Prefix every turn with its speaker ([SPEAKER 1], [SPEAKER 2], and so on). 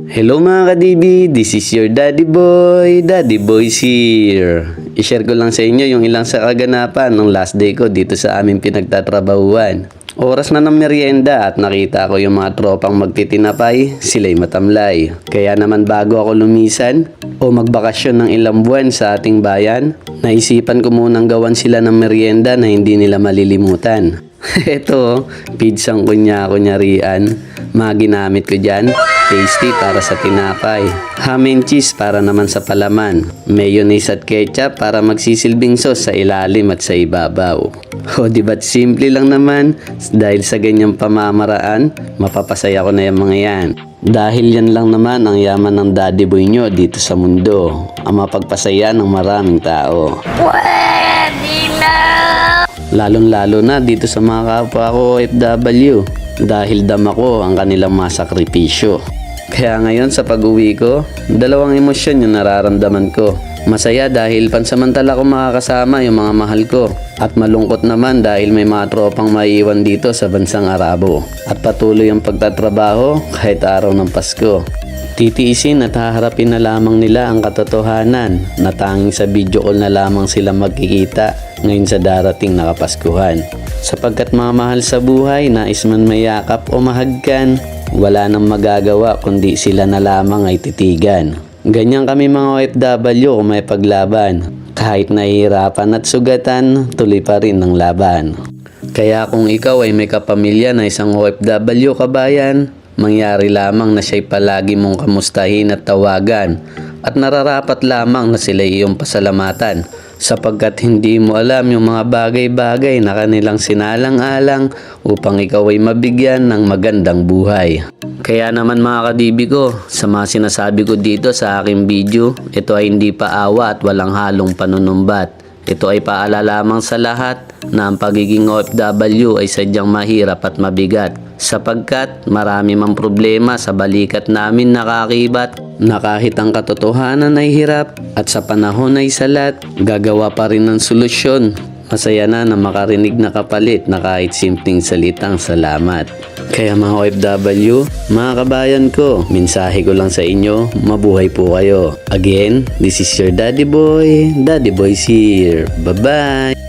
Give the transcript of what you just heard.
[SPEAKER 1] Hello mga kadibi, this is your Daddy Boy. Daddy Boy's here. I-share ko lang sa inyo yung ilang sa kaganapan ng last day ko dito sa aming pinagtatrabahuan. Oras na ng merienda at nakita ko yung mga tropang magtitinapay, sila'y matamlay. Kaya naman bago ako lumisan o magbakasyon ng ilang buwan sa ating bayan, naisipan ko munang gawan sila ng merienda na hindi nila malilimutan. Ito, pizzang kunya-kunyarian, mga ginamit ko dyan. Tasty para sa tinapay. Ham and cheese para naman sa palaman. Mayonnaise at ketchup para magsisilbing sauce sa ilalim at sa ibabaw. O diba't simple lang naman, dahil sa ganyang pamamaraan, mapapasaya ko na yung mga yan. Dahil yan lang naman ang yaman ng daddy boy nyo dito sa mundo. Ang mapagpasaya ng maraming tao. Lalong-lalo na dito sa mga kapwa ko OFW. Dahil dama ko ang kanilang masakripisyo. Kaya ngayon sa pag-uwi ko, dalawang emosyon yung nararamdaman ko. Masaya dahil pansamantala ko makakasama yung mga mahal ko. At malungkot naman dahil may mga tropang maiiwan dito sa bansang Arabo. At patuloy ang pagtatrabaho kahit araw ng Pasko. Titiisin at haharapin na lamang nila ang katotohanan na tanging sa video call na lamang sila magkikita ngayon sa darating na Kapaskuhan. Sapagkat mga mahal sa buhay, nais man mayakap o mahagkan, wala nang magagawa kundi sila na lamang ay titigan. Ganyan kami mga OFW kung may paglaban. Kahit nahihirapan at sugatan, tuloy pa rin ang laban. Kaya kung ikaw ay may kapamilya na isang OFW kabayan, mangyari lamang na siya'y palagi mong kamustahin at tawagan at nararapat lamang na sila iyong pasalamatan sapagkat hindi mo alam yung mga bagay-bagay na kanilang sinalang-alang upang ikaw ay mabigyan ng magandang buhay. Kaya naman mga kadibi ko, sa mga sinasabi ko dito sa aking video, ito ay hindi pa awa at walang halong panunumbat. Ito ay paalala lamang sa lahat na ang pagiging OFW ay sadyang mahirap at mabigat sapagkat marami mang problema sa balikat namin nakakibat na kahit ang katotohanan ay hirap at sa panahon ay salat, gagawa pa rin ng solusyon. Masaya na makarinig na kapalit na kahit simpleng salitang salamat. Kaya mga OFW, mga kabayan ko, mensahe ko lang sa inyo, mabuhay po kayo. Again, this is your Daddy Boy. Daddy Boy's here. Bye-bye!